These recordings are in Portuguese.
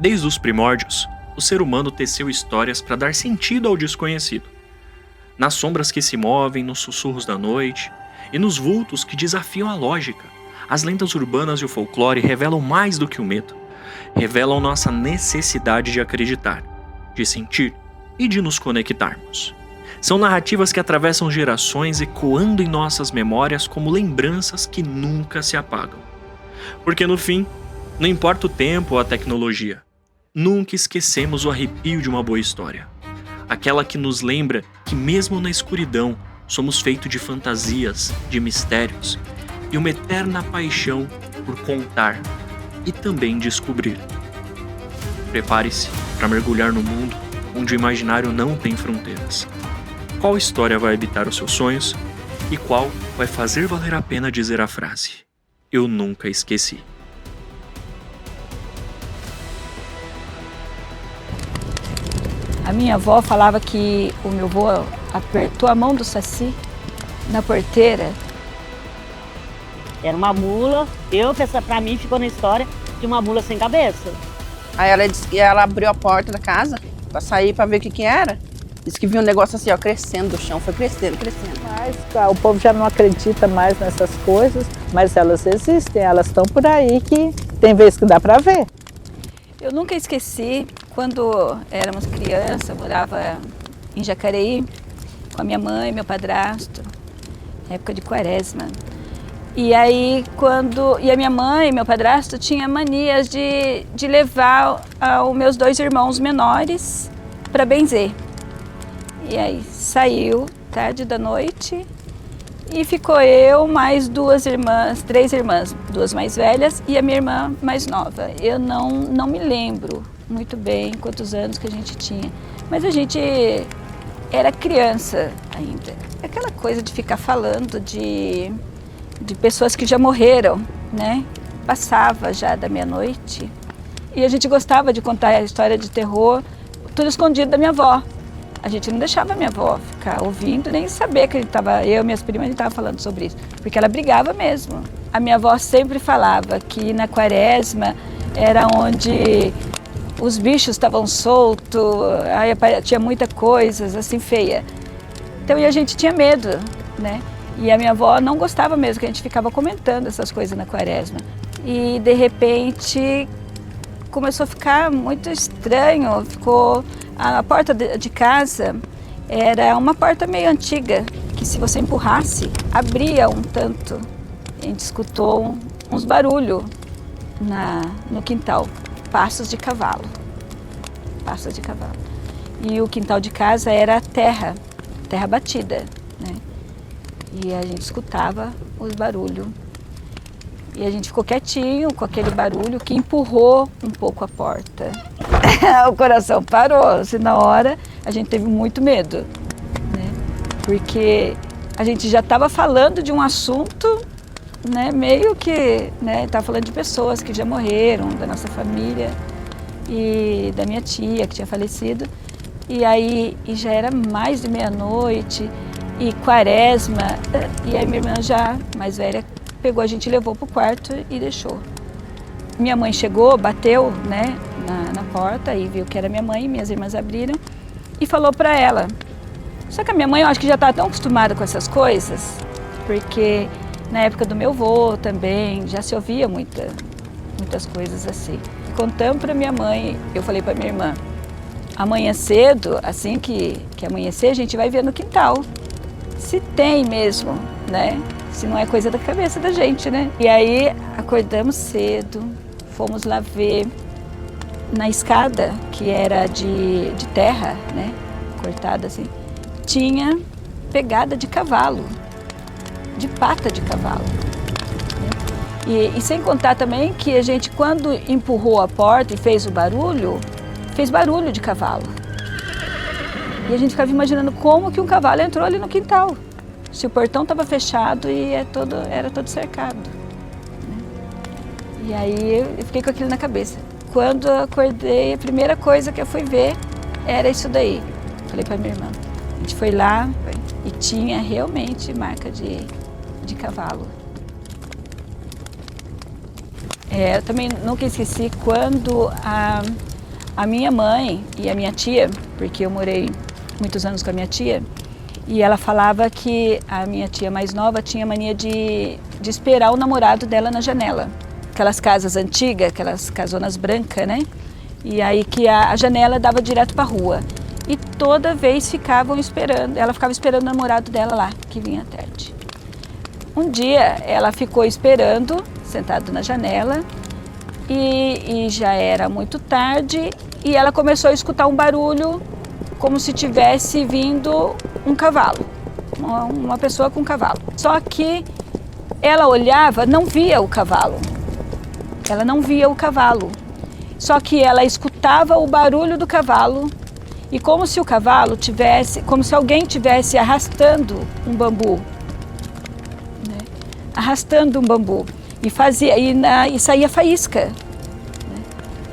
Desde os primórdios, o ser humano teceu histórias para dar sentido ao desconhecido. Nas sombras que se movem, nos sussurros da noite e nos vultos que desafiam a lógica, as lendas urbanas e o folclore revelam mais do que o medo. Revelam nossa necessidade de acreditar, de sentir e de nos conectarmos. São narrativas que atravessam gerações, ecoando em nossas memórias como lembranças que nunca se apagam. Porque no fim, não importa o tempo ou a tecnologia, nunca esquecemos o arrepio de uma boa história. Aquela que nos lembra que mesmo na escuridão, somos feitos de fantasias, de mistérios e uma eterna paixão por contar e também descobrir. Prepare-se para mergulhar no mundo onde o imaginário não tem fronteiras. Qual história vai habitar os seus sonhos e qual vai fazer valer a pena dizer a frase: "Eu nunca esqueci"? A minha avó falava que o meu avô apertou a mão do Saci na porteira. Era uma mula, pra mim ficou na história de uma mula sem cabeça. Aí ela disse que ela abriu a porta da casa pra sair pra ver o que era. Disse que viu um negócio assim, ó, crescendo do chão, foi crescendo. Mas o povo já não acredita mais nessas coisas, mas elas existem, elas estão por aí que tem vezes que dá pra ver. Eu nunca esqueci, quando éramos crianças, eu morava em Jacareí com a minha mãe, meu padrasto, época de quaresma. E aí, e a minha mãe, meu padrasto, tinha manias de levar os meus 2 irmãos menores para benzer. E aí, saiu tarde da noite e ficou eu, mais 3 irmãs, 2 mais velhas e a minha irmã mais nova. Eu não me lembro muito bem quantos anos que a gente tinha, mas a gente era criança ainda. Aquela coisa de ficar falando de pessoas que já morreram, né? Passava já da meia-noite e a gente gostava de contar a história de terror, tudo escondido da minha avó. A gente não deixava a minha avó ficar ouvindo, nem saber que eu e minhas primas, a gente estava falando sobre isso, porque ela brigava mesmo. A minha avó sempre falava que na quaresma era onde os bichos estavam soltos, aí tinha muita coisa assim feia. Então e a gente tinha medo, né? E a minha avó não gostava mesmo que a gente ficava comentando essas coisas na quaresma. E de repente começou a ficar muito estranho, a porta de casa era uma porta meio antiga, que se você empurrasse, abria um tanto. A gente escutou uns barulhos no quintal, passos de cavalo. E o quintal de casa era terra batida, né? E a gente escutava os barulhos. E a gente ficou quietinho com aquele barulho que empurrou um pouco a porta. O coração parou, assim, na hora a gente teve muito medo, né? Porque a gente já estava falando de um assunto, né, meio que, né, estava falando de pessoas que já morreram, da nossa família e da minha tia que tinha falecido. E aí já era mais de meia-noite e quaresma, e aí minha irmã já mais velha pegou a gente, levou pro quarto e deixou. Minha mãe chegou, bateu, né, na porta e viu que era minha mãe, minhas irmãs abriram e falou para ela. Só que a minha mãe, eu acho que já estava tão acostumada com essas coisas, porque na época do meu avô também já se ouvia muitas coisas assim. Contando para minha mãe, eu falei para minha irmã, amanhã cedo, assim que amanhecer, a gente vai ver no quintal se tem mesmo, né? Se não é coisa da cabeça da gente, né? E aí acordamos cedo, fomos lá ver na escada, que era de terra, né? Cortada assim, tinha pegada de cavalo, de pata de cavalo. Né? E sem contar também que a gente, quando empurrou a porta e fez barulho de cavalo. E a gente ficava imaginando como que um cavalo entrou ali no quintal. Se o portão estava fechado e era todo cercado. Né? E aí eu fiquei com aquilo na cabeça. Quando eu acordei, a primeira coisa que eu fui ver era isso daí. Falei para minha irmã. A gente foi lá e tinha realmente marca de cavalo. Eu também nunca esqueci quando A minha mãe e a minha tia, porque eu morei muitos anos com a minha tia, e ela falava que a minha tia mais nova tinha mania de esperar o namorado dela na janela. Aquelas casas antigas, aquelas casonas brancas, né? E aí que a janela dava direto para a rua. E toda vez ficavam esperando, ela ficava esperando o namorado dela lá, que vinha à tarde. Um dia ela ficou esperando, sentado na janela, e já era muito tarde, e ela começou a escutar um barulho como se tivesse vindo um cavalo, uma pessoa com um cavalo. Só que ela olhava, não via o cavalo. Ela não via o cavalo. Só que ela escutava o barulho do cavalo e como se o cavalo tivesse, como se alguém tivesse arrastando um bambu, né? Arrastando um bambu e fazia e saía faísca. Né?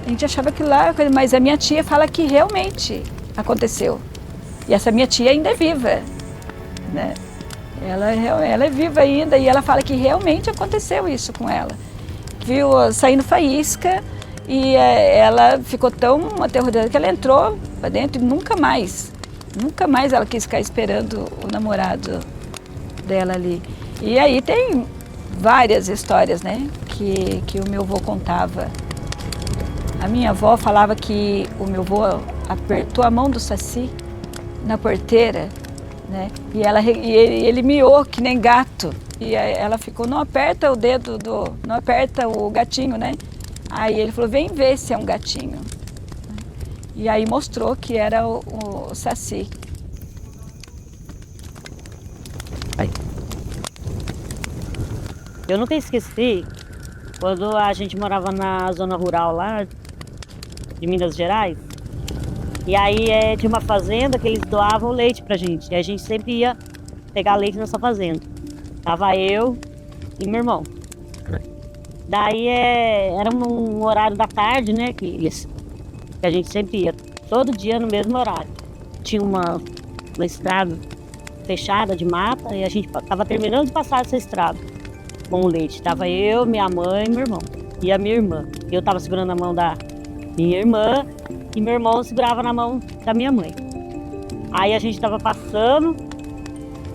A gente achava que lá, mas a minha tia fala que realmente aconteceu. E essa minha tia ainda é viva, né? Ela é viva ainda e ela fala que realmente aconteceu isso com ela. Viu saindo faísca e ela ficou tão aterrorizada que ela entrou para dentro e nunca mais ela quis ficar esperando o namorado dela ali. E aí tem várias histórias, né, que o meu avô contava. A minha avó falava que o meu avô apertou a mão do Saci na porteira, né, e ele miou que nem gato. E ela ficou, não aperta o dedo, não aperta o gatinho, né? Aí ele falou, vem ver se é um gatinho. E aí mostrou que era o Saci. Aí. Eu nunca esqueci quando a gente morava na zona rural lá de Minas Gerais. E aí tinha uma fazenda que eles doavam leite pra gente. E a gente sempre ia pegar leite nessa fazenda. Tava eu e meu irmão. Daí era um horário da tarde, né? Que a gente sempre ia, todo dia no mesmo horário. Tinha uma estrada fechada de mata e a gente tava terminando de passar essa estrada com o leite. Tava eu, minha mãe e meu irmão. E a minha irmã. Eu tava segurando a mão da minha irmã e meu irmão segurava na mão da minha mãe. Aí a gente tava passando,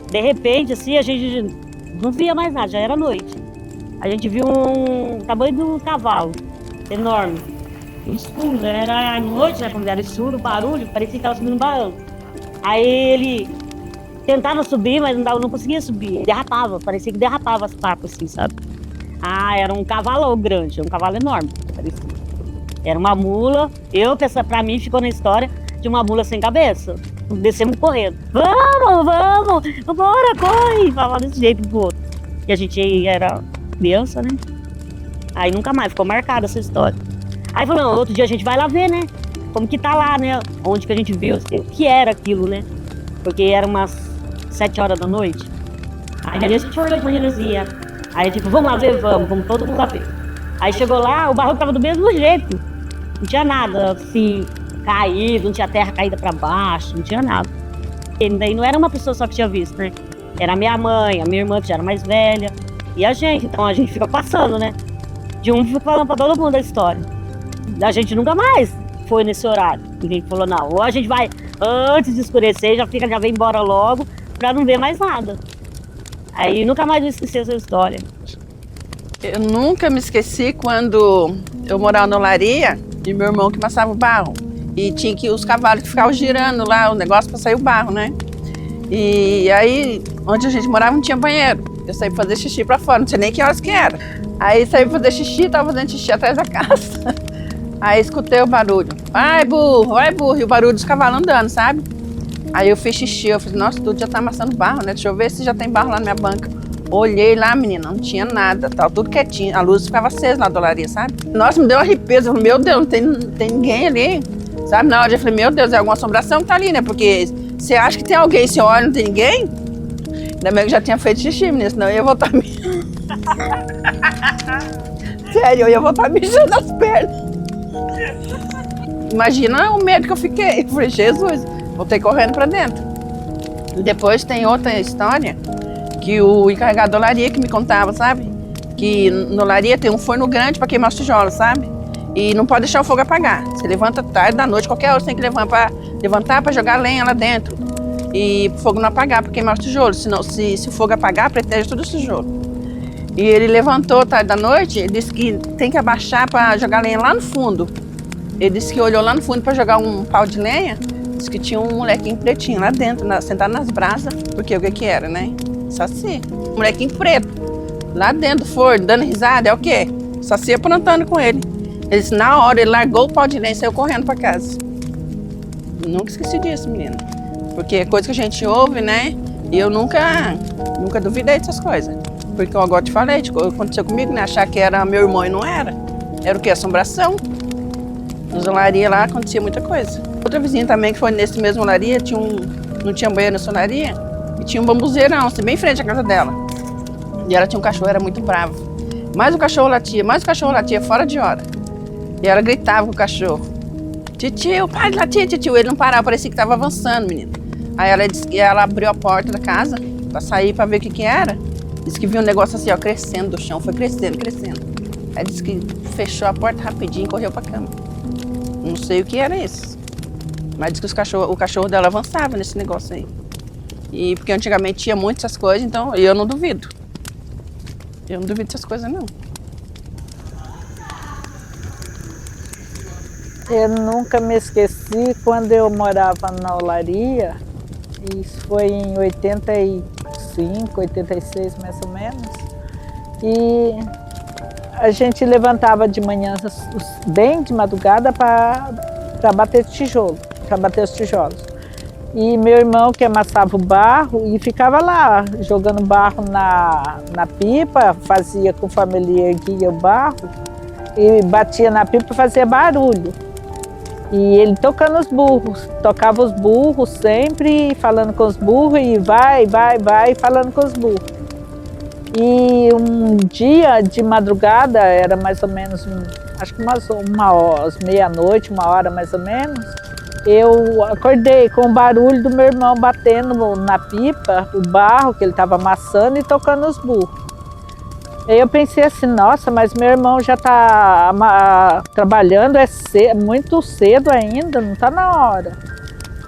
de repente, assim, a gente não via mais nada, já era noite. A gente viu um tamanho de um cavalo, enorme. Escuro, era à noite, né? Quando era escuro, o barulho, parecia que estava subindo um barranco. Aí ele tentava subir, mas não conseguia subir. Derrapava, parecia que derrapava as patas, assim, sabe? Ah, era um cavalo grande, um cavalo enorme, parecia. Era uma mula, pra mim ficou na história de uma mula sem cabeça. Descemos correndo. Vamos, bora, corre! Falava desse jeito pro outro. E a gente era criança, né? Aí nunca mais, ficou marcada essa história. Aí falou, não, outro dia a gente vai lá ver, né? Como que tá lá, né? Onde que a gente viu, o que era aquilo, né? Porque era umas 7 horas da noite. Aí a gente foi de manhãzinha. Aí tipo, vamos lá ver, vamos todo mundo lá ver. Aí chegou lá, o barro tava do mesmo jeito. Não tinha nada, assim, caído, não tinha terra caída pra baixo, não tinha nada. E daí não era uma pessoa só que tinha visto, né? Era a minha mãe, a minha irmã que já era mais velha, e a gente. Então a gente fica passando, né? De um fica falando pra todo mundo a história. A gente nunca mais foi nesse horário. Ninguém falou, não, ou a gente vai antes de escurecer, já vem embora logo, pra não ver mais nada. Aí nunca mais esqueci essa história. Eu nunca me esqueci quando eu morava na olaria e meu irmão que amassava o barro. E tinha que os cavalos que ficavam girando lá, o negócio para sair o barro, né? E aí, onde a gente morava não tinha banheiro. Eu saí pra fazer xixi pra fora, não sei nem que horas que era. Aí saí pra fazer xixi, tava fazendo xixi atrás da casa. Aí escutei o barulho. Vai burro, e o barulho dos cavalos andando, sabe? Aí eu fiz xixi, eu falei, nossa, tudo já tá amassando barro, né? Deixa eu ver se já tem barro lá na minha banca. Olhei lá, menina, não tinha nada, tava tudo quietinho. A luz ficava acesa na dolaria, sabe? Nossa, me deu uma arrepio, eu falei, meu Deus, não tem ninguém ali. Sabe, na hora eu falei, meu Deus, é alguma assombração que tá ali, né? Porque você acha que tem alguém, você olha e não tem ninguém? Ainda bem que já tinha feito xixi, menina, senão eu ia voltar Sério, eu ia voltar mijando as pernas. Imagina o medo que eu fiquei. Eu falei, Jesus, voltei correndo pra dentro. Depois tem outra história que o encarregado da olaria que me contava, sabe? Que na olaria tem um forno grande para queimar os tijolos, sabe? E não pode deixar o fogo apagar. Você levanta tarde da noite, qualquer hora você tem que levantar para jogar lenha lá dentro. E o fogo não apagar, para queimar os tijolos. Senão, se o fogo apagar, protege todo o tijolo. E ele levantou tarde da noite, ele disse que tem que abaixar para jogar lenha lá no fundo. Ele disse que olhou lá no fundo para jogar um pau de lenha, disse que tinha um molequinho pretinho lá dentro, sentado nas brasas, porque o que era, né? Saci. Um molequinho preto, lá dentro do forno, dando risada, é o quê? Saci aprontando com ele. Ele disse, na hora, ele largou o pau de lenha e saiu correndo para casa. Nunca esqueci disso, menina. Porque é coisa que a gente ouve, né? E eu nunca duvidei dessas coisas. Porque eu agora te falei, aconteceu comigo, né? Achar que era meu irmão e não era. Era o quê? Assombração. Nas olarias lá acontecia muita coisa. Outra vizinha também, que foi nesse mesmo olaria, não tinha banheiro nessa olaria, e tinha um bambuzeirão, assim, bem em frente à casa dela. E ela tinha um cachorro, era muito bravo. Mais o cachorro latia, fora de hora. E ela gritava com o cachorro. Titio, para de latir, titio. Ele não parava, parecia que estava avançando, menino. Aí ela disse que ela abriu a porta da casa para sair, para ver o que era. Disse que viu um negócio assim, ó, crescendo do chão, foi crescendo. Aí disse que fechou a porta rapidinho e correu para a cama. Não sei o que era isso. Mas disse que o cachorro dela avançava nesse negócio aí. E porque antigamente tinha muito essas coisas, então eu não duvido. Eu não duvido dessas coisas, não. Eu nunca me esqueci quando eu morava na olaria, isso foi em 85, 86 mais ou menos, e a gente levantava de manhã bem de madrugada para bater tijolo, para bater os tijolos. E meu irmão que amassava o barro e ficava lá jogando barro na pipa, fazia conforme ele erguia o barro e batia na pipa e fazia barulho. E ele tocando os burros, tocava os burros sempre, falando com os burros e vai, falando com os burros. E um dia de madrugada, era mais ou menos, acho que uma hora, meia-noite, uma hora mais ou menos, eu acordei com o barulho do meu irmão batendo na pipa, o barro que ele estava amassando e tocando os burros. Aí eu pensei assim, nossa, mas meu irmão já está trabalhando, muito cedo ainda, não está na hora.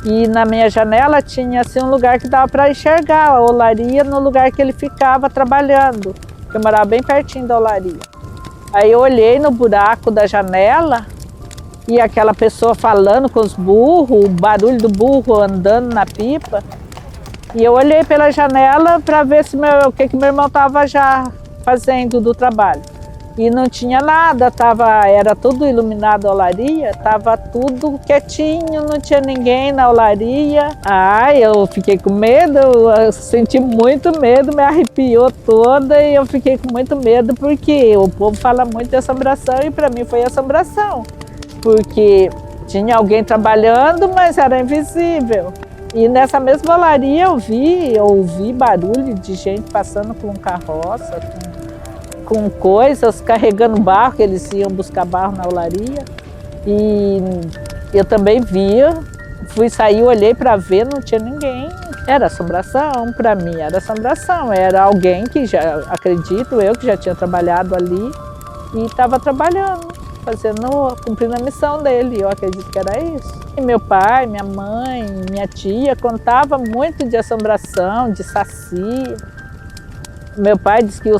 E na minha janela tinha assim, um lugar que dava para enxergar a olaria no lugar que ele ficava trabalhando. Eu morava bem pertinho da olaria. Aí eu olhei no buraco da janela e aquela pessoa falando com os burros, o barulho do burro andando na pipa. E eu olhei pela janela para ver se o que meu irmão estava já fazendo do trabalho. E não tinha nada, era tudo iluminado a olaria, estava tudo quietinho, não tinha ninguém na olaria. Ai, eu fiquei com medo, eu senti muito medo, me arrepiou toda e eu fiquei com muito medo porque o povo fala muito de assombração e para mim foi assombração. Porque tinha alguém trabalhando, mas era invisível. E nessa mesma olaria eu ouvi barulho de gente passando com carroça, com coisas, carregando barro, que eles iam buscar barro na olaria. E eu também via, fui sair, olhei para ver, não tinha ninguém. Era assombração, para mim era assombração. Era alguém que acredito eu, que já tinha trabalhado ali e estava trabalhando, cumprindo a missão dele. Eu acredito que era isso. E meu pai, minha mãe, minha tia contava muito de assombração, de saci. Meu pai disse que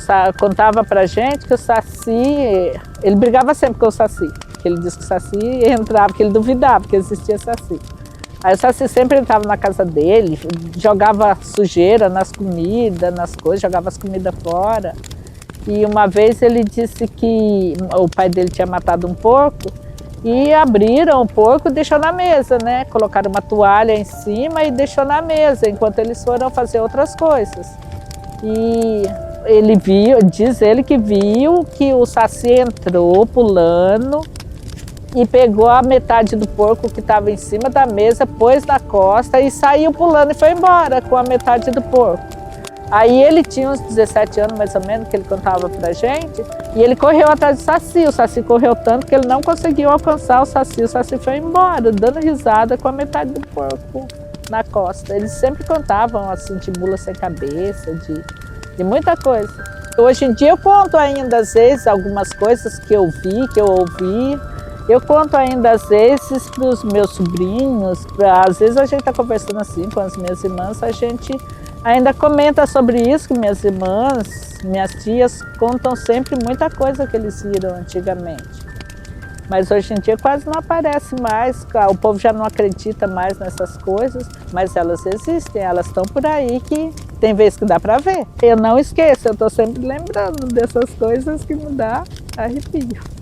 contava pra gente que o saci, ele brigava sempre com o saci, que ele disse que o saci entrava, que ele duvidava que existia saci. Aí o saci sempre entrava na casa dele, jogava sujeira nas comidas, nas coisas, jogava as comidas fora. E uma vez ele disse que o pai dele tinha matado um porco e abriram o porco e deixou na mesa, né? Colocaram uma toalha em cima e deixou na mesa, enquanto eles foram fazer outras coisas. E ele diz ele que viu que o saci entrou pulando e pegou a metade do porco que estava em cima da mesa, pôs na costa e saiu pulando e foi embora com a metade do porco. Aí ele tinha uns 17 anos mais ou menos, que ele contava pra gente, e ele correu atrás do saci. O saci correu tanto que ele não conseguiu alcançar o saci foi embora, dando risada com a metade do porco na costa. Eles sempre contavam assim de mula sem cabeça, de muita coisa. Hoje em dia eu conto ainda às vezes algumas coisas que eu vi, que eu ouvi, Eu conto ainda às vezes para os meus sobrinhos, às vezes a gente está conversando assim com as minhas irmãs, a gente ainda comenta sobre isso, que minhas irmãs, minhas tias contam sempre muita coisa que eles viram antigamente. Mas hoje em dia quase não aparece mais, o povo já não acredita mais nessas coisas, mas elas existem, elas estão por aí que tem vezes que dá para ver. Eu não esqueço, eu estou sempre lembrando dessas coisas que me dá arrepio.